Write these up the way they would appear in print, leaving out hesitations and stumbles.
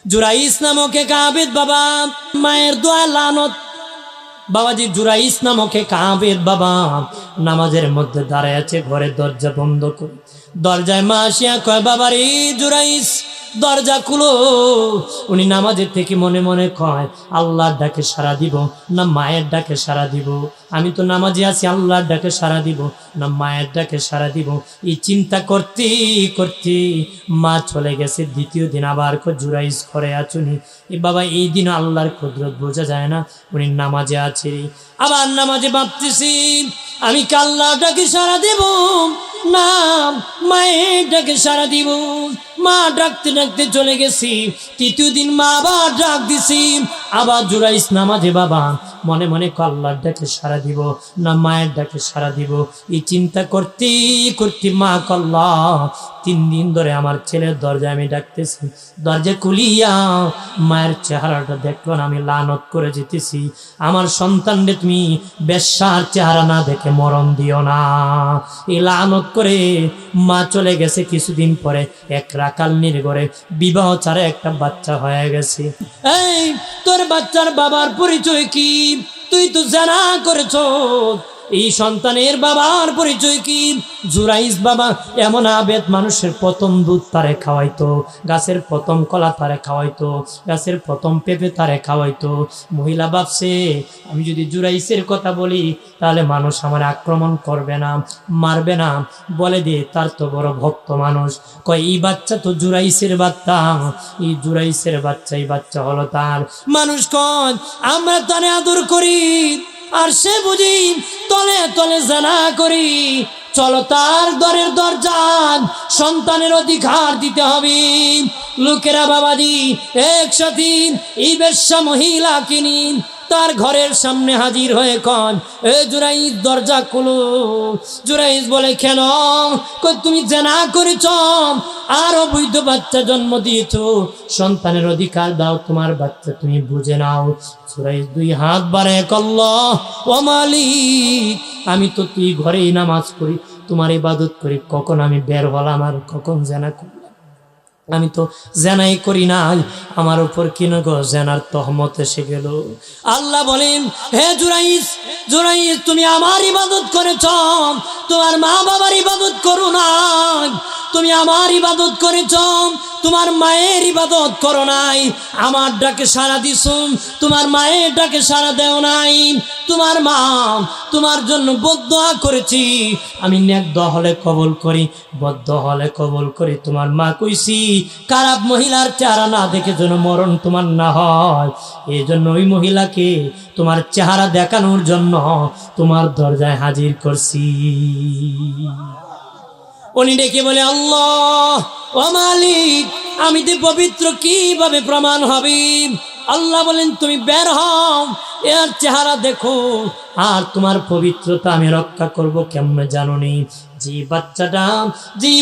জুরাইস নামক এক আবেদ বাবা, মায়ের দোয়া লানত। বাবাজি জুরাইস নামক এক আবেদ বাবা নামাজের মধ্যে দাঁড়ায় আছে, ঘরের দরজা বন্ধ করে। দরজায় মা আসিয়া কয়, বাবারে জুরাইস দরজা খুলো। উনি নামাজের থেকে মনে মনে কয়, আল্লাহর ডাকে সাড়া দিব না মায়ের ডাকে সাড়া দিব? আমি তো নামাজে আছি, আল্লাহর ডাকে সাড়া দিব না মায়ের ডাকে সাড়া দিব? এই চিন্তা করতে করতে মা চলে গেছে। দ্বিতীয় দিন আবার জুরাইস ঘরে আছুনি। এ বাবা এই দিন আল্লাহর কুদরত বোঝা যায় না, উনি নামাজে আছে। আবার নামাজে ভাবতেছি, আমি কি আল্লাহর ডাকে সাড়া দেব না মায়ের ডাকে সাড়া দিব? মা ডাকতে ডাকতে চলে গেছি। তৃতীয় দিন মা আবার ডাক দিছি। আবার জুরাইস নামাজে বাবা মনে মনে আল্লাহর ডাকে সাড়া দিব না মায়ের ডাকে সাড়া দিব? এই চিন্তা করতে করতে মা আল্লাহ 3 দিন ধরে আমার ছেলের দরজায় আমি ডাকতেছি, দরজা খুলিয়া মায়ের চেহারাটা দেখলো না, আমি লানত করে যেতেছি, আমার সন্তানরে তুমি বেশ্যার চেহারা না দেখে মরণ দিও না। এই লানত করে মা চলে গেছে। কিছুদিন পরে এক রাকালনির ঘরে বিবাহ ছাড়া একটা বাচ্চা হয়ে গেছে। এই তোর বাচ্চার বাবার পরিচয় কি? তুই তো জানা করেছ। এই সন্তানের বাবার পরিচয় কি? জুরাইস বাবা এমন আবেদ, মানুষের প্রথম দুধ তারে খাওয়াইতো, গাছের প্রথম কলা তারে খাওয়াইতো, গাছের প্রথম পেঁপে তারে খাওয়াইতো। মহিলা ভাবছে, আমি যদি জুরাইসের কথা বলি তাহলে মানুষ আমার আক্রমণ করবে না, মারবে না, বলে দিয়ে তার তো বড় ভক্ত মানুষ। কয় এই বাচ্চা তো জুরাইসের বাচ্চা, এই জুরাইসের বাচ্চা, এই বাচ্চা হলো তার। মানুষ কয় আমরা তারে আদর করি, আর সে বুঝি তলে তলে জানা করি। চলো তার দরের দরজা, সন্তানের অধিকার দিতে হবে। লোকেরা বাবাজি একসাথে এই বেশ্যা মহিলা কিনি তার ঘরের সামনে হাজির হয়ে কন, এ জুরাইস দরজা খুলো। জুরাইস বলে, কেন? তুমি জানা করেছ আর অবৈধ বাচ্চা জন্ম দিয়েছ, সন্তানের অধিকার দাও, তোমার বাচ্চা তুমি বুঝে নাও। জুরাইস 2 হাত বাড়ায় আল্লাহ ও মালিক, আমি তো তুই ঘরেই নামাজ পড়ি, তোমার ইবাদত করি, কখন আমি বের হলাম আর কখন জানা করলাম? আমি তো জেনাই করি না, আমার উপর কিন গো জেনার তহমত এসে গেল। আল্লাহ বলেন, হে জুরাইস, জুরাইস তুমি আমার ইবাদত করেছ, তোমার মা বাবার ইবাদত করো না। তুমি আমার ইবাদত করেছ, তোমার মায়ের ইবাদত করো নাই। আমার ডাকে সাড়া দিছ, তোমার মায়ের ডাকে সাড়া দেও নাই। তোমার মা তোমার জন্য বদদোয়া করেছি, আমি নেক দোয়া হলে কবুল করি, বদদোয়া হলে কবুল করি। তোমার মা কইছি খারাপ মহিলার চেহারা না দেখে যেন মরণ তোমার না হয়, এই জন্য ওই মহিলাকে তোমার চেহারা দেখানোর জন্য তোমার দরজায় হাজির করছি। উনি ডেকে বলে, আল্লাহ ও মালিক, আমি তো পবিত্র, কিভাবে প্রমাণ হবে? আল্লাহ বলেন, তুমি বের হও, এর চেহারা দেখো, আর তোমার পবিত্রতা আমি রক্ষা করব কেমনে জানো নি? যে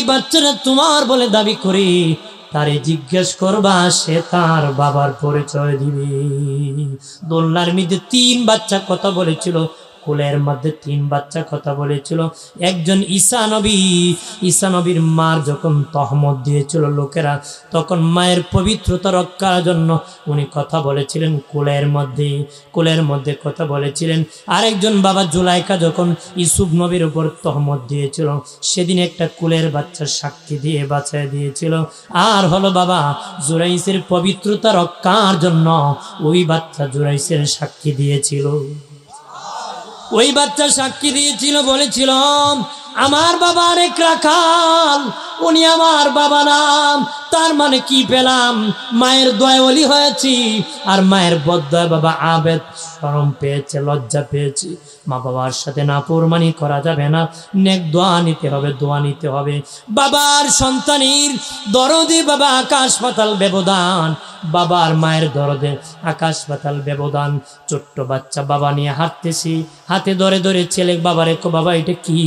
বাচ্চাটা তোমার বলে দাবি করি, তারে জিজ্ঞেস করবা, সে তার বাবার পরিচয় দিবে। দোলনার মধ্যে 3 বাচ্চা কথা বলেছিল, কোলের মধ্যে 3 বাচ্চা কথা বলেছিল। একজন ঈসা নবী, ঈসা নবীর মার যখন তহমত দিয়েছিল লোকেরা, তখন মায়ের পবিত্রতা রক্ষার জন্য উনি কথা বলেছিলেন কোলের মধ্যে কথা বলেছিলেন। আরেকজন বাবা জুলাইকা যখন ইউসুফ নবীর উপর তহমত দিয়েছিল, সেদিন একটা কোলের বাচ্চার সাক্ষী দিয়ে বাঁচায় দিয়েছিল। আর হলো বাবা জুরাইসের পবিত্রতা রক্ষার জন্য ওই বাচ্চা জুরাইসের সাক্ষী দিয়েছিল। ওই বাচ্চা সাক্ষী দিয়েছিল, বলেছিল আমার বাবা আরেক রাখাল, উনি আমার বাবা নাম। তার মানে কি পেলাম? মায়ের দোয়ায় ওলি হয়েছি, আর মায়ের বদদোয়া বাবা আবেদ শরম পেয়েছে, লজ্জা পেয়েছি। মা বাবার সাথে নাফরমানি করা যাবে না, নেক দোয়া নিতে হবে, দোয়া নিতে হবে। বাবার সন্তানের দরদে বাবা আকাশ পাতাল ব্যবধান, বাবার মায়ের দরদে আকাশ পাতাল ব্যবধান। ছোট্ট বাচ্চা বাবা নিয়ে হাঁটতেছি, হাতে ধরে ধরে ছেলে বাবারে, বাবা এটা কি?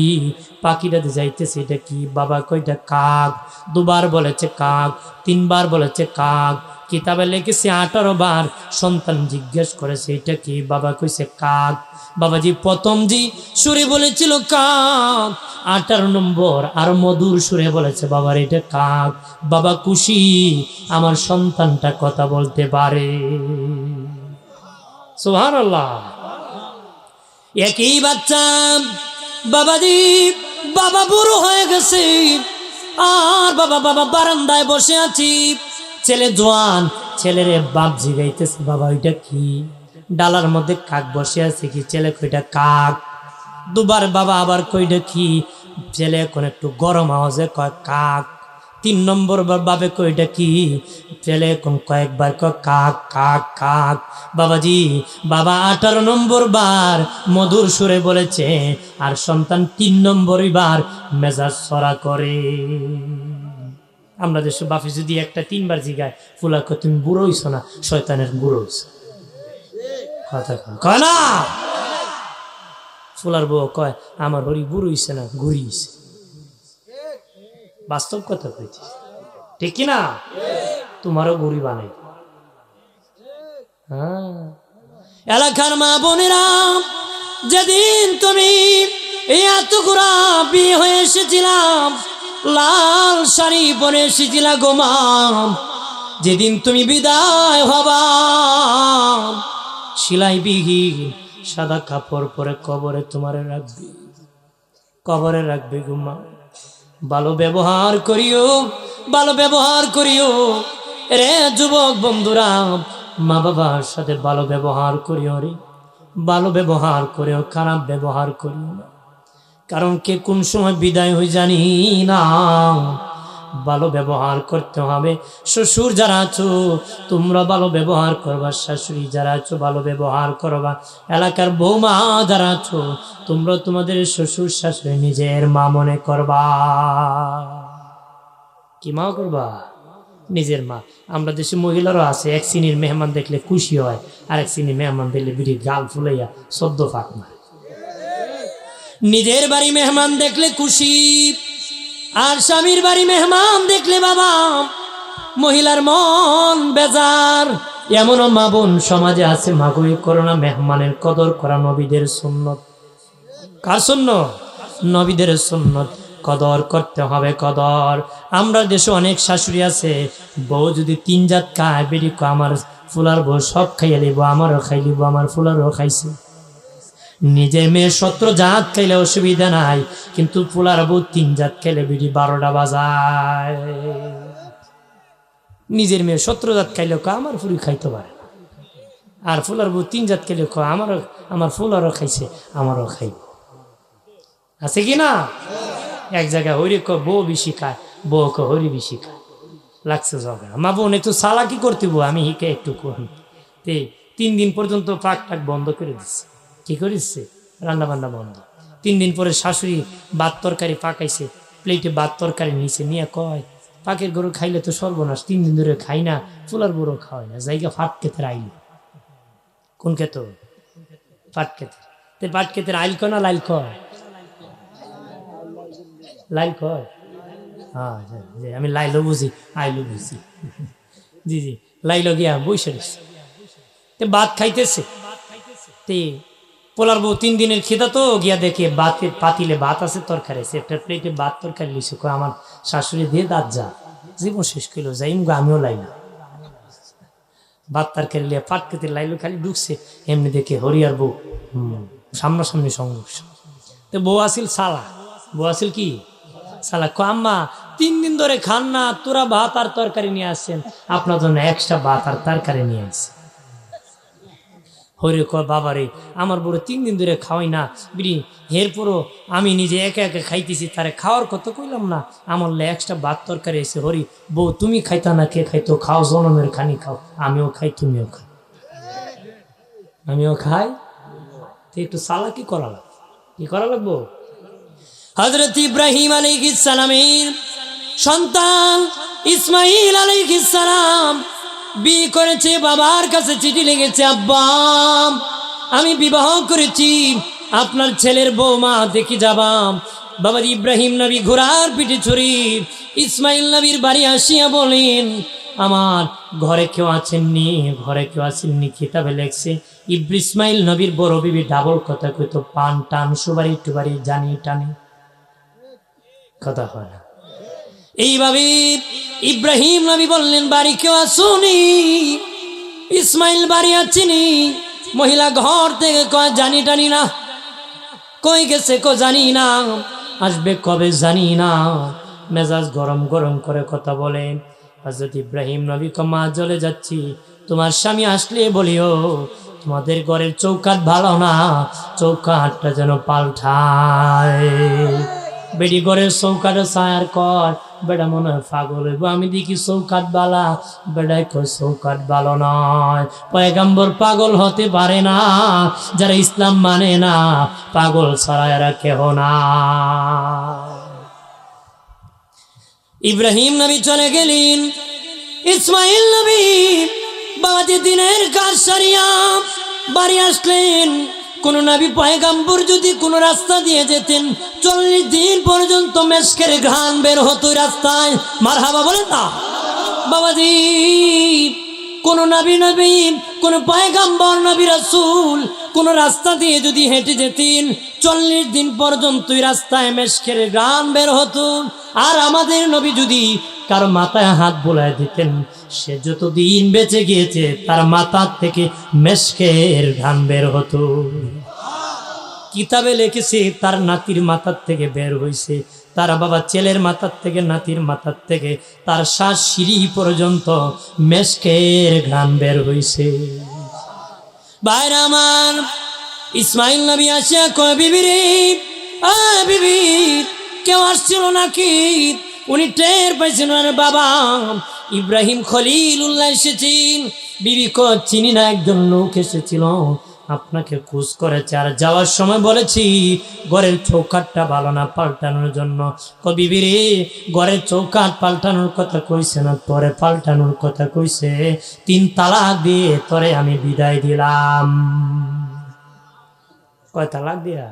পাখিটাতে যাইতেছে, এটা কি? বাবা কয়টা কাক। দুবার বলেছে কাক, তিনবার বলেছে কাক। কিতাবে লিখেছে 18 বার। সন্তান জিজ্ঞেস করেছে এটা কি? বাবা কইছে কাক। বাবাজি প্রথম জি সুরে বলেছিল কাক, 18 নম্বর আর মধুর সুরে বলেছে বাবার এটা কাক। বাবা খুশি, আমার সন্তানটা কথা বলতে পারে। সুবহানাল্লাহ। একই বাচ্চা বাবাজি, বাবা বুড়ো হয়ে গেছে আর বাবা বারান্দায় বসে আছি। ছেলে জোয়ান, ছেলের বাপ জিগাইতেছে বাবা ওইটা কি? ডালার মধ্যে কাক বসে আছে কি? ছেলে কইটা কাক। দুবার বাবা আবার কইটা কি? ছেলে এখন একটু গরম আওয়াজে কয় কাক। 3 নম্বর বাবে কইটা কি? ছেলে এখন কয়েকবার কয় কাক কাক কাক। বাবাজি বাবা 18 নম্বর বার মধুর সুরে বলেছে, আর সন্তান 3 নম্বর বার মেজাজ ছড়া করে। আমরা দেশে বাপি যদি একটা 3 বার জিগায়, ফুলা কয় তুমি বুড়ো হইছো না, শয়তানের বুড়ো হইছো। কথা কয় না। ফুলার বউ কয় আমার হরি বুড়ো হইছে না, ঘুরি হইছে। বাস্তব কথা কইছিস, ঠিক কিনা? তোমারও ঘুরি বানাই। হ্যাঁ, এলাকার মা বোনেরা, যেদিন তুমি এই এতগুড়া বিয়ে হয়ে এসেছিলাম, লাল শাড়ি পরে এসেছিলা গো মা, যেদিন তুমি বিদায় হবা সেলাইবিহীন সাদা কাপড় পরে কবরে তোমারে রাখবে, কবরে রাখবে গো মা। ভালো ব্যবহার করিও, ভালো ব্যবহার করিও রে যুবক বন্ধুরা। মা বাবার সাথে ভালো ব্যবহার করিও রে, ভালো ব্যবহার করিও, খারাপ ব্যবহার করিও না। কারণ কে কোন সময় বিদায় হয়ে জানি না। ভালো ব্যবহার করতে হবে। শ্বশুর যারা আছো তোমরা ভালো ব্যবহার করবা, শাশুড়ি যারা আছো ভালো ব্যবহার করবা, এলাকার বৌমা যারা আছো তোমরা তোমাদের শ্বশুর শাশুড়ি নিজের মা মনে করবা। কি মা করবা? নিজের মা। আমরা দেশে মহিলারও আছে, এক শ্রেণীর মেহমান দেখলে খুশি হয়, আর এক শ্রেণীর মেহমান দেখলে বিড়ি গাল ফুলাইয়া সদ্য ফাঁক মারে। নিজের বাড়ি মেহমান দেখলে খুশি, আর স্বামীর বাড়ি মেহমান দেখলে বাবা মহিলার মন বেজার। এমনও মা বোন সমাজে আছে, মাগই করোনা মেহমানের কদর করা নবীদের সুন্নত। কার সুন্নত? নবীদের সুন্নত। কদর করতে হবে, কদর। আমরা দেশে অনেক শাশুড়ি আছে, বউ যদি 3 জাত খায়, বেরি আমার ফুলার বউ সব খাইয়া লিব, আমারও খাই লিব, আমার ফুলারও খাইছে। নিজের মেয়ে 17 জাত খাইলে অসুবিধা নাই, কিন্তু ফুলার বউ 3 জাত খাইলে বিড়ি 12টা বাজায়। নিজের মেয়ে 17 জাত খাইলে আমার ফুরি খাইতে পারে না, আর ফুলার বউ 3 জাত খাইলে আমার ফুলারও খাইছে, আমারও খাইব। আছে কি না? এক জায়গায় হরি বউ বেশি খায়, বউ হরি বেশি খায়, লাগছে ঝগড়া। মা বোন একটু চালাকি করতে বউ, আমি হিকে একটু করি। 3 দিন পর্যন্ত পাক টাক বন্ধ করে দিচ্ছে। কি করেছে? রান্না বান্না বন্ধ। 3 দিন পরে শাশুড়ি ভাত তরকারি পাকাইছে, প্লেটে ভাত তরকারি নিচে নিয়ে কয় পাকের গরু খাইলে তো সর্বনাশ, 3 দিন ধরে খাই না, ফুলার বড় খাওয়াই না, জায়গা ফাট খেতের আইল। কোন খেত? পাট খেতের। পাট খেতের আইল কয় না লাইল কয়? লাইল কয়। হ্যাঁ, আমি লাইলও বুঝি, আইলও বুঝি। জি জি, লাইল গিয়া বসে ভাত খাইতেছে। পোলার বউ 3 দিনের খিদা তো, গিয়া দেখে ভাতের পাতিলে ভাত আছে, তরকারি আছে, একটা প্লেটে ভাত তরকারি লিখছে। আমার শাশুড়ি দিয়ে দাঁত যা, জীবন শেষ করলো, যাই আমিও লাইলাম ভাত তরকারি লিয়া। পাট খেতে লাইলো, খালি ঢুকছে, এমনি দেখে হরিয়ার বউ সামনাসামনি সংঘর্ষ। তো বউ আসিল সালা, বউ আসিল কি সালা। আম্মা 3 দিন ধরে খান না, তোরা ভাত আর তরকারি নিয়ে আসছেন, আপনার জন্য এক্সট্রা ভাত আর তরকারি নিয়ে আসছে। হরে কয় বাবারে, আমার বড় 3 দিন ধরে খাওয়াই না বিড়ি, এরপরও আমি নিজে একা একা খাইতেছি, তারে খাওয়ার কত কইলাম না, আমার এক্সট্রা ভাত তরকারি এসে। হরি বউ তুমি খাইতা না, কে খাইতো? খাও, জনমের খানি খাও, আমিও খাই, তুমিও খাই, আমিও খাই। তো একটু চালাকি করা লাগবে। কি করা লাগবো? হযরত ইব্রাহিম আলাইহিস সালামের সন্তান ইসমাইল আলাইহিস সালাম বিয়ে করেছে, বাবার কাছে চিঠি লেগেছে, আব্বা আমি বিবাহ করেছি, আপনার ছেলের বৌমা দেখি যাবাম, বাবা ইব্রাহিম নবী ঘোড়ার পিঠে চড়ি ইসমাইল নবীর বাড়ি আসিয়া বলেন, আমার ঘরে কেউ আছেননি, ঘরে কেউ আসেননি। কিতাবে লেখছে ইসমাইল নবীর বড় বিবি ডাবল কথা কইতো, পান টান সুবারি টুবারি জানি টানি কথা হয় না। এইভাবে ইব্রাহিম নবী বললেন, বাড়ি কেউ আসুনি। ইসমাইল বাড়ি আছেনি। মহিলা ঘর থেকে কয়, জানি টানি না, কই গেছে কো জানি না, আসবে কবে জানি না। মেজাজ গরম গরম করে কথা বলে। হযরত ইব্রাহিম নবী কয়, মা জ্বলে যাচ্ছি, তোমার স্বামী আসলে বলিও তোমাদের ঘরের চৌকাঠ ভালো না, চৌকাঠটা যেন পাল্টায়। বেডি ঘরের চৌকাঠে ছায়ার কর, বেটা মনে হয় পাগল হইব। আমি দেখি চৌকাঠ বালা, বেড়াই কয় চৌকাঠ ভালো নয়। পয়গম্বর পাগল হতে পারে না, যারা ইসলাম মানে না পাগল ছাড়া এরা কেহ না। ইব্রাহিম নবী চলে গেলেন। ইসমাইল নবী বাবাজি দিনের কাজ সারিয়া বাড়ি আসলেন। কোন নবী পয়গম্বর যদি কোন রাস্তা দিয়ে যেতেন 40 দিন পর্যন্ত মেশকের ঘ্রাণ বের হতো রাস্তায়। মারহাবা বলেন না বাবাজি। কোন নবী কোন পয়গম্বর নবী রাসূল কোন রাস্তা দিয়ে যদি হেঁটে যেতেন 40 দিন পর্যন্ত রাস্তায় মেশকের ঘ্রাণ বের হতো। আর আমাদের নবী যদি কারো মাথায় হাত বোলায় দিতেন, সে যতদিন বেঁচে গিয়েছে তার মাথার থেকে মেশকের ঘ্রাণ বের হতো। কিতাবে লিখেছে তার নাতির মাথার থেকে বের হয়েছে, তার বাবা ছেলের মাথার থেকে নাতির মাথার থেকে তার শ্বাস সিঁড়ি পর্যন্ত মেশকের ঘ্রাণ বের হয়েছে। ভাইরা আমার, ইসমাইল নবী আসিয়া কয়, বিবি রে, বিবি কেউ আসছিল নাকি? উনি টের পাইছেন বাবা ইব্রাহিম খলিলুল্লাহ এসেছেন। বিবি কয়, চিনি না, একজন লোক এসেছিল, আপনাকে খুশ করেছে, আর যাওয়ার সময় বলেছি ঘরের চৌকাঠটা ভালো না, পাল্টানোর জন্য। বিবি রে, ঘরের চৌকাঠ পাল্টানোর কথা কইছে না, তোরে পাল্টানোর কথা কইছে। 3 তালাক দিয়ে তোরে আমি বিদায় দিলাম। কয় তালাক দিয়া?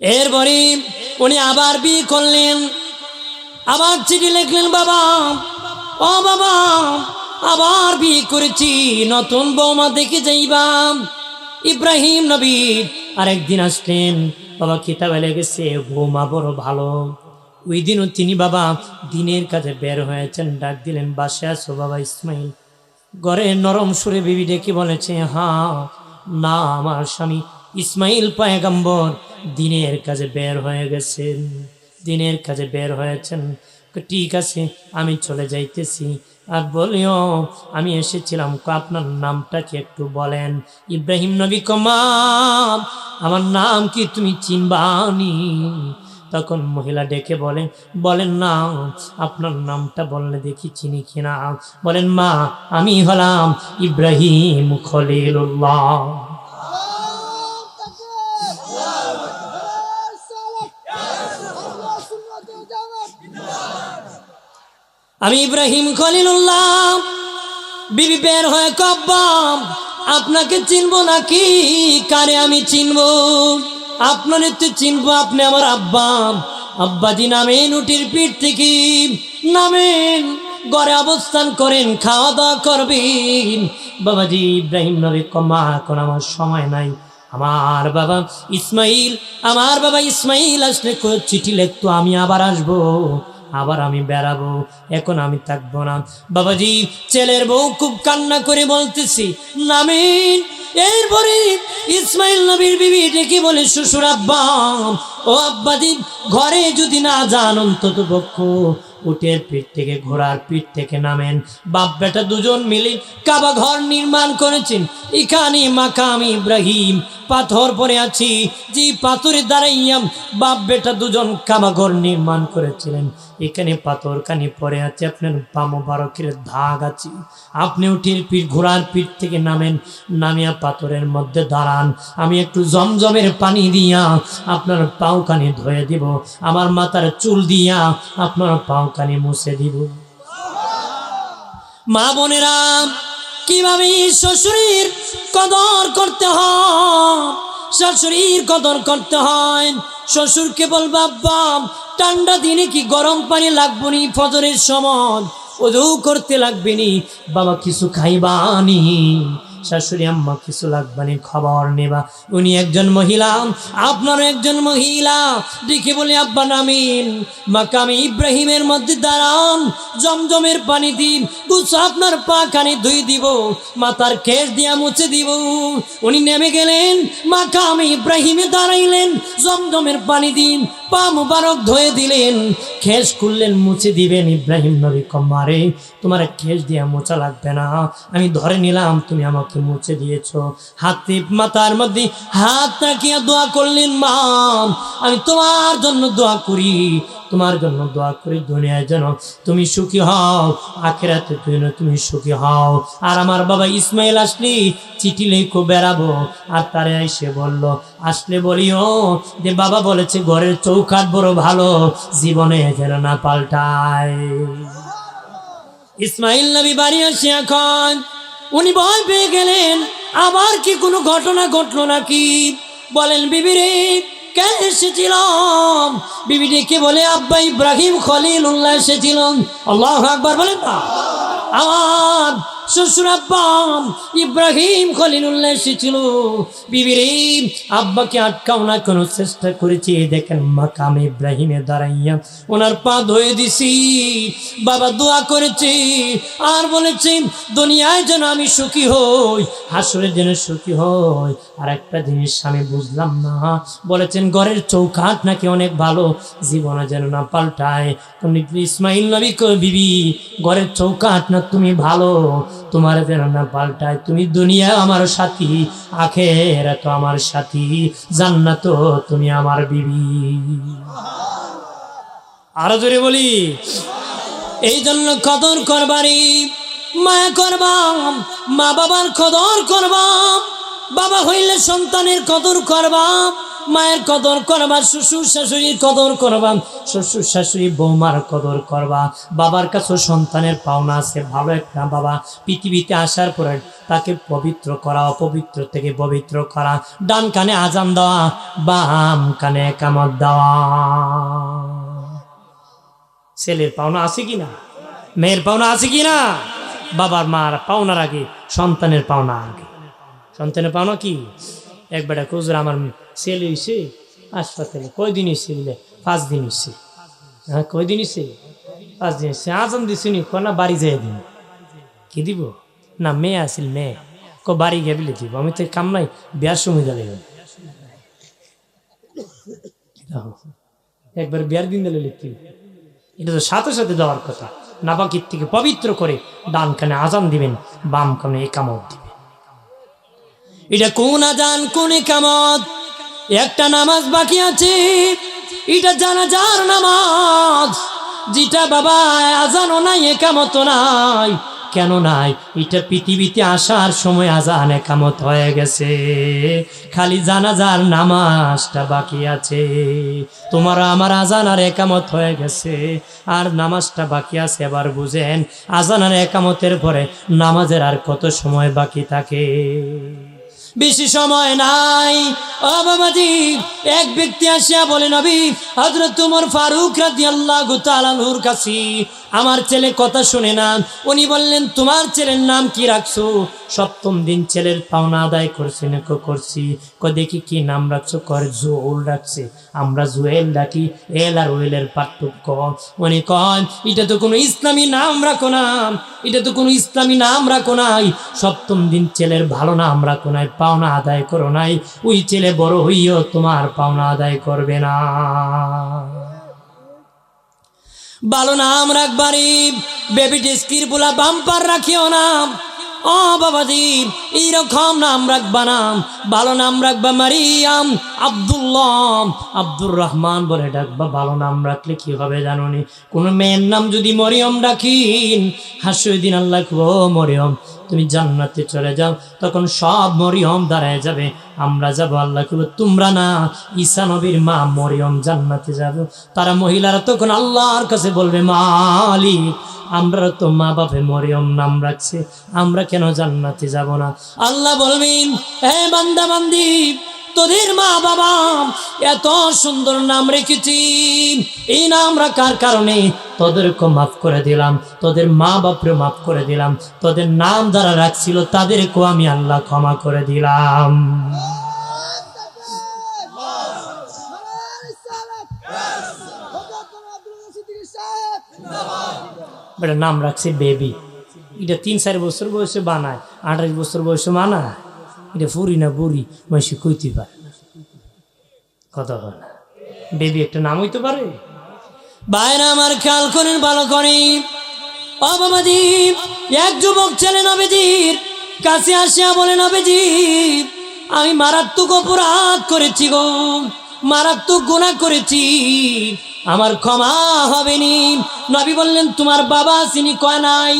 এরপরে উনি আবার বিয়ে করলেন, আবার চিঠি লিখলেন, বাবা ও বাবা আবার বিয়ে করেছি, নতুন বৌমা দেখে যাইবা। ইব্রাহিম নবী আরেকদিন আসলেন, বাবা কিতাবে লেগেছে বৌমা বড় ভালো। ওই দিনও তিনি বাবা দিনের কাজে বের হয়েছেন। ডাক দিলেন, বাসে আসো বাবা ইসমাইল। ঘরে নরম সুরে বিবি ডেকে বলেছে, হ্যাঁ না, আমার স্বামী ইসমাইল পয়গম্বর দিনের কাজে বের হয়ে গেছেন, দিনের কাজে বের হয়েছেন। ঠিক আছে, আমি চলে যাইতেছি। আর বলিও আমি এসেছিলাম, আপনার নামটা কি একটু বলেন? ইব্রাহিম নবী কমা, আমার নাম কি তুমি চিনবানি? তখন মহিলা ডেকে বলেন না, আপনার নামটা বললে দেখি চিনি কিনা। বলেন, মা আমি হলাম ইব্রাহিম খলিলুল্লাহ। আমি ইব্রাহিম খলিলুল্লাহ। বিবি বের হয়ে কব্বা, আপনাকে চিনবো নাকি? কারে আমি চিনবো? আপনার তো চিনবো, আপনি আমার আব্বা। আব্বাজি নামেন, উটির পিঠ থেকে নামেন, ঘরে অবস্থান করেন, খাওয়া দাওয়া করবেন। বাবাজি ইব্রাহিম নবী কমা, এখন আমার সময় নাই। আমার বাবা ইসমাইল আসলে চিঠি লিখতো, আমি আবার আসবো, আবার আমি বেড়াবো, এখন আমি থাকবো না। বাবাজি ছেলের বউ খুব কান্না করে বলতেছি, নামেন। এরপরে ইসমাইল নবীর বিবি ডেকে বলে, শ্বশুর আব্বা ও আব্বাজি, ঘরে যদি না যান অন্তত পক্ষ উটের পিঠ থেকে ঘোড়ার পিঠ থেকে নামেন। বাপ বেটা দুজন মিলে কাবা ঘর নির্মাণ করেছেন। এখানে মাকাম ইব্রাহিম পাথর পরে আছি, যে পাথরের দ্বারাই বাপ বেটা দুজন কাবা ঘর নির্মাণ করেছিলেন। এখানে পাথর কানি পরে আছে, আপনার পা মোবারকের দাগ আছে। আপনি উটের পিঠ ঘোড়ার পিঠ থেকে নামেন, নামিয়া পাথরের মধ্যে দাঁড়ান, আমি একটু জমজমের পানি দিয়া আপনার পাও কানি ধুয়ে দিব, আমার মাথার চুল দিয়া আপনার পাও কানি মুছে দিব। মা বোনেরা, কিভাবে শ্বশুরের কদর করতে হয়, শাশুড়ির কদর করতে হয়, শ্বশুরকে বলবা, আব্বা ঠান্ডা দিনে কি গরম পানি লাগবো নি? ফজরের সময় ওযু করতে লাগবে নি? বাবা কিছু খাইবানি? শাশুড়ি, আম্মা কিছু লাগবানি, খবর নেবা। উনি একজন মহিলা, আপনারও একজন মহিলা। দেখে বলে, আব্বা নামিন, মাকামে ইব্রাহিমের মধ্যে দাঁড়ান, জমজমের পানি দিন, গুছো আপনার পা খানি ধুই দিব, মাথার কেশ দিয়া মুছে দিব। উনি নেমে গেলেন, মাকামে ইব্রাহিমে দাঁড়াইলেন, জমজমের পানি দিন, পা মুবারক ধুয়ে দিলেন, কেশ খুললেন, মুছে দিবেন। ইব্রাহিম নবী কম্মারে, তোমার কেশ দিয়া মোছা লাগবে না, আমি ধরে নিলাম, তুমি আমাকে মুছে দিয়েছো। হাতে মাথার মধ্যে হাত রাখিয়া দোয়া করলেন, মা আমি তোমার জন্য দোয়া করি, তোমার জন্য দোয়া করি, দুনিয়ায় যেন তুমি সুখী হও, আখিরাতে তুমি সুখী হও। আর আমার বাবা ইসমাইল আসলি চিঠি লিখো বেড়াবো। আর তারে এসে বলল, আসলে বলিও যে বাবা বলেছে ঘরের চৌকাঠ বড় ভালো, জীবনে যেন না পাল্টায়। ইসমাইল নবী বাড়ি আসে, এখন উনি ভয় পেয়ে গেলেন, আবার কি কোনো ঘটনা ঘটলো নাকি? বলেন, বিবি রে কে এসেছিল? বিবি ডেকে বলে, আব্বা ইব্রাহিম খলিলুল্লাহ এসেছিল। আল্লাহু আকবার বলেন না। আমার শ্বশুর আব্বা ইব্রাহিম খলিলুল্লাহ এসেছিল। বিবি রে আব্বাকে আটকাও না, কোনো চেষ্টা করেছি, দেখেন মাকামে ইব্রাহিমে দাঁড়াইয়া ওনার পা ধুয়ে দিছি, বাবা দোয়া করেছে আর বলেছে দুনিয়ায় যেন আমি সুখী হই, হাসরে যেন সুখী হই। আর একটা জিনিস আমি বুঝলাম না, বলেছেন ঘরের চৌকাঠ নাকি অনেক ভালো, জীবনে যেন না পাল্টায়। ইসমাইল নবী কই, বিবি ঘরের চৌকাঠ না তুমি ভালো, তোমার যেন না পাল্টায়, তুমি দুনিয়া আমার সাথী, আখিরাত আমার সাথী, জান্নাত তুমি আমার বিবি। আরো জোরে বলি। এই জন্য কদর করবারি, মায়া করবাম, মা বাবার কদর করবাম, বাবা হইলে সন্তানের কদর করবাম, মায়ের কদর করবা, শ্বশুর শাশুড়ির কদর করবা, শ্বশুর শাশুড়ি বৌমার কদর করবা। বাবার কাছে সন্তানের পাওনা আছে, ভালো একটা বাবা পৃথিবীতে আসার পরে তাকে পবিত্র করা, অপবিত্র থেকে পবিত্র করা, ডান কানে আজান দেওয়া, বাম কানে একামত দেওয়া। ছেলের পাওনা আছে কিনা? মেয়ের পাওনা আছে কিনা? বাবার মার পাওনার আগে সন্তানের পাওনা আগে। সন্তানের পাওনা কি? একবার হুজুর আমার ছেলে হইছে হাসপাতালে, কয়দিন হইছে? বলে 5 দিন হইছে। হ্যাঁ, কয়দিন হইছে? 5 দিন হইছে। আজান দিছি নি? না বাড়ি যাই দিন। কি দিব? না মেয়ে আসিল, মেয়ে বাড়ি গিয়ে বলে দিব, আমি তো কাম নাই, বিয়ার সময় দিলে একবার বিয়ার দিন দিলে লিখতে, এটা তো সাথে সাথে দেওয়ার কথা। নাপাকির থেকে পবিত্র করে ডান কানে আজান দিবেন, বাম কানে একামত দিবেন। এটা কোন আজান কোন একামত? একটা নামাজ বাকি আছে, এটা জানাজার নামাজ, যেটা বাবা আজানও নাই একামত নাই। কেন নাই? এটা পৃথিবীতে আসার সময় আজান একামত হয়ে গেছে, খালি জানাজার নামাজটা বাকি আছে। তোমার আমার আজান আর একামত হয়ে গেছে, আর নামাজটা বাকি আছে। এবার বুঝেন, আজান আর একামতের পরে নামাজের আর কত সময় বাকি থাকে? বেশি সময় নাই। ও বাবাজি, এক ব্যক্তি আসিয়া বলে, নবী হযরত ওমর ফারুক রাদিয়াল্লাহু তাআলা আনহুর কাছে আমার ছেলে কথা শুনে না। উনি বললেন, তোমার ছেলের নাম কি রাখছো? 7ম দিন ছেলের পাওনা আদায় করছি না করছি। দেখি কি নাম রাখছো? করে জুয়েল রাখছে। আমরা জুয়েল ডাকি, এল আর ওয়েলের পার্থক্য। উনি কয়, এটা তো কোনো ইসলামী নাম রাখো না, এটা তো কোনো ইসলামী নাম রাখো নাই। 7ম দিন ছেলের ভালো নাম রাখো নাই, পাওনা আদায় করো নাই, ওই ছেলে বড় হইও তোমার পাওনা আদায় করবে না। ভালো নাম রাখবারি, বেবি ডিস্কির বুলা বাম্পার রাখিও না। ও বাবাজি, এইরকম নাম রাখবা না, ভালো নাম রাখবা। মারিয়াম, আব্দুল্লাহ, আব্দুর রহমান বলে ডাকবা। ভালো নাম রাখলে কি হবে জানোনি? কোন মেয়ের নাম যদি মরিয়ম রাখিন, হাসুর দিন আল্লাহ ও মরিয়ম তুমি জান্নাতে চলে যাও, তখন সব মরিয়ম দাঁড়ায় যাবে, আমরা যাবো। আল্লাহ বলবে, তোমরা না, ঈসা নবীর মা মরিয়ম জান্নাতে যাবে। তারা মহিলারা তখন আল্লাহর কাছে বলবে, মালিক আমরা তো মা বাপে মরিয়ম নাম রাখছে, আমরা কেন জান্নাতে যাব না? আল্লাহ বলবেন, হে বান্দা বান্দি, তোদের মা বাবা এত সুন্দর নাম রেখেছি, এই নাম রাখার কারণে তোদেরকে মাফ করে দিলাম, তোদের মা বাপরে মাফ করে দিলাম, তোদের নাম যারা রাখছিল তাদেরকেও আমি আল্লাহ ক্ষমা করে দিলাম। বেটা নাম রাখছে বেবি, এটা 3-4 বছর বয়সে বানায়, 28 বছর বয়সে মানায়, এটা ফুরি না বুড়ি মাসি কইতে পারে কথা হয় না। বেবি একটা নাম হইতে পারে? বাইরে আমার খেয়াল করেন, ভালো করে। ও বাবাজি, এক যুবক ছেলে নবীজির কাছে আসিয়া বলে, নবীজি আমি মারাত্মক অপরাধ করেছি গো, মারাত্মক গুনাহ করেছি, আমার ক্ষমা হবে নি। নবী বললেন তোমার বাবা চিনি কয় নাই,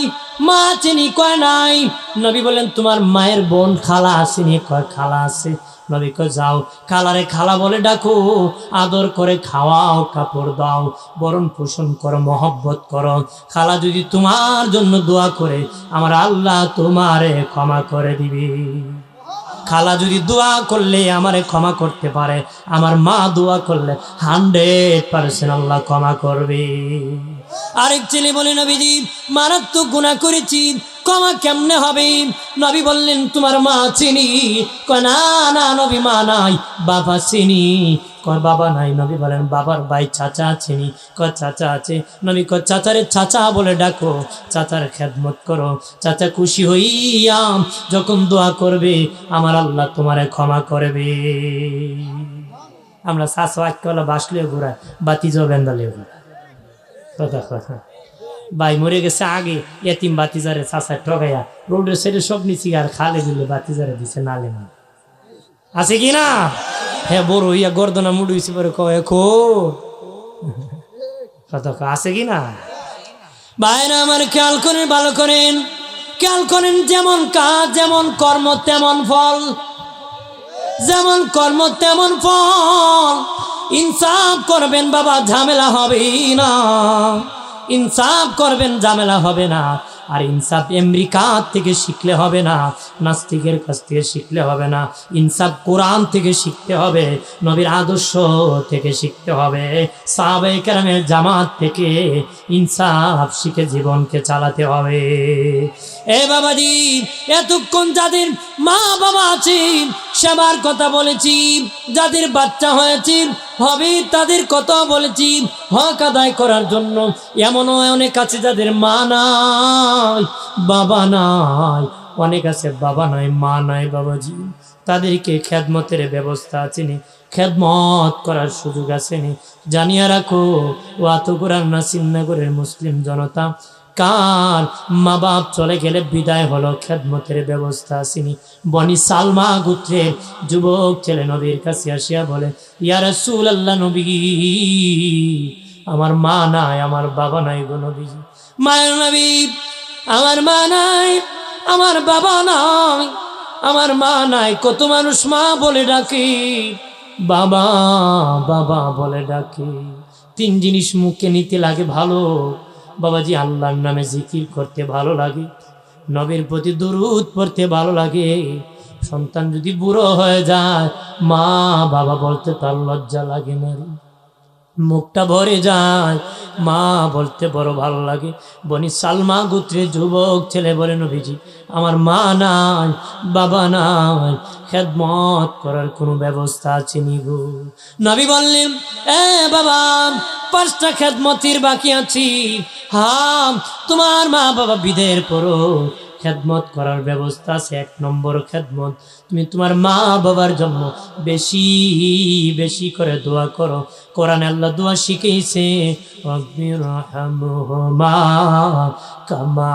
মা চিনি কয় নাই। নবী বললেন তোমার মায়ের বোন খালা আসেনি কয় খালা আছে। নবী কয় যাও খালারে খালা বলে ডাকো, আদর করে খাওয়াও, কাপড় দাও, বরণ পোষণ করো, মহব্বত করো। খালা যদি তোমার জন্য দোয়া করে আমার আল্লাহ তোমারে ক্ষমা করে দিবে। খালা যদি দোয়া করলে আমারে ক্ষমা করতে পারে, আমার মা দোয়া করলে 100% আল্লাহ ক্ষমা করবে। আরেক ছেলে বলে, নবীজি মারাত্মক গুনাহ করেছি, ক্ষমা কেমনে হবে? নবী বললেন তোমার মা চিনি কয় না, না নবী মা নাই, বাবা চিনি কয় বাবা নাই। নবী বলেন বাবার ভাই চাচা চিনি কয় চাচা আছে। নবী কয় চাচারে চাচা বলে ডাকো, চাচার খেদমত করো, চাচা খুশি হইয়া যখন দোয়া করবে আমার আল্লাহ তোমারে ক্ষমা করবে। আমরা শাশু আজকাল বাসলেও ঘোরায়, বাতিজও বেন্দালেও ঘোরায় কথা কথা। ভাই মরে গেছে আগে, এতিম বাতিজারে চাচা ঠগাইয়া রোডের সাইডে সব নিচি আর খালে দিলে বাতিজারে দিছে নালে না, আছে কি না? হ্যাঁ বড় হইয়া গর্দনা মুড়িয়েছে পরে কয় কথা আছে কি না? ভাইরা আমার খেয়াল করেন, ভালো করেন, খেয়াল করেন। যেমন কাজ যেমন কর্ম তেমন ফল, যেমন কর্ম তেমন ফল। ইনসাফ করবেন বাবা, ঝামেলা হবে না, ইনসাফ করবেন ঝামেলা হবে না। আর ইনসাফ আমেরিকা থেকে শিখলে হবে না, নাস্তিকের কাছ থেকে শিখলে হবে না, ইনসাফ কোরআন থেকে শিখতে হবে, নবীর আদর্শ থেকে শিখতে হবে, সাহাবায়ে কেরামের জামাত থেকে ইনসাফ শিখে জীবনকে চালাতে হবে। এ বাবাজি, এতক্ষণ যাদের মা বাবা আছে সেবার কথা বলেছি, যাদের বাচ্চা হয়েছে হবে তাদের কথা বলেছি, হক আদায় করার জন্য। এমনও অনেক আছে যাদের মা নাই বাবা নাই, অনেক আছে বাবা নাই মা নাই বাবাজি, তাদেরকে খেদমতের ব্যবস্থা আছেনি, খেদমত করার সুযোগ আসেনি। জানিয়ে রাখো ও আত কোরআন নাসিরনগরের মুসলিম জনতা, কার মা বাপ চলে গেলে বিদায় হলো, খেদমতের ব্যবস্থা আসেনি। বনি সালমা গোত্রের যুবক ছেলে নবীর কাছে আসিয়া বলে, ইয়া রাসূলুল্লাহ নবী আমার মা নাই, আমার বাবা নাই গো নবীজি। মায়ের নবী আমার মা নাই, আমার বাবা নাই, আমার মা নাই। কত মানুষ মা বলে ডাকে, বাবা বাবা বলে ডাকে। 3 জিনিস মুখে নিতে লাগে ভালো বাবাজি, আল্লাহর নামে জিকির করতে ভালো লাগে, নবীর প্রতি দরুদ পড়তে ভালো লাগে। সন্তান যদি বুড়ো হয়ে যায় মা বাবা বলতে তার লজ্জা লাগে না, মুখটা ভরে যায়, মা বলতে বড় ভালো লাগে। বনি সালমা গোত্রের যুবক ছেলে বলে, নবীজি আমার মা নাই বাবা নাই, খেদমত করার কোনো ব্যবস্থা আছে নি গো? নবী বললেন, এ বাবা 5টা খেদমতের বাকি আছি। হ্যাঁ, তোমার মা বাবা বিদায়ের পরও খেদমত করার ব্যবস্থা আছে। 1 নম্বর খেদমত, তুমি তোমার মা বাবার জন্য বেশি বেশি করে দোয়া করো। কোরআনে আল্লাহ দোয়া শিখিয়েছে, রব্বিরহামহুমা কামা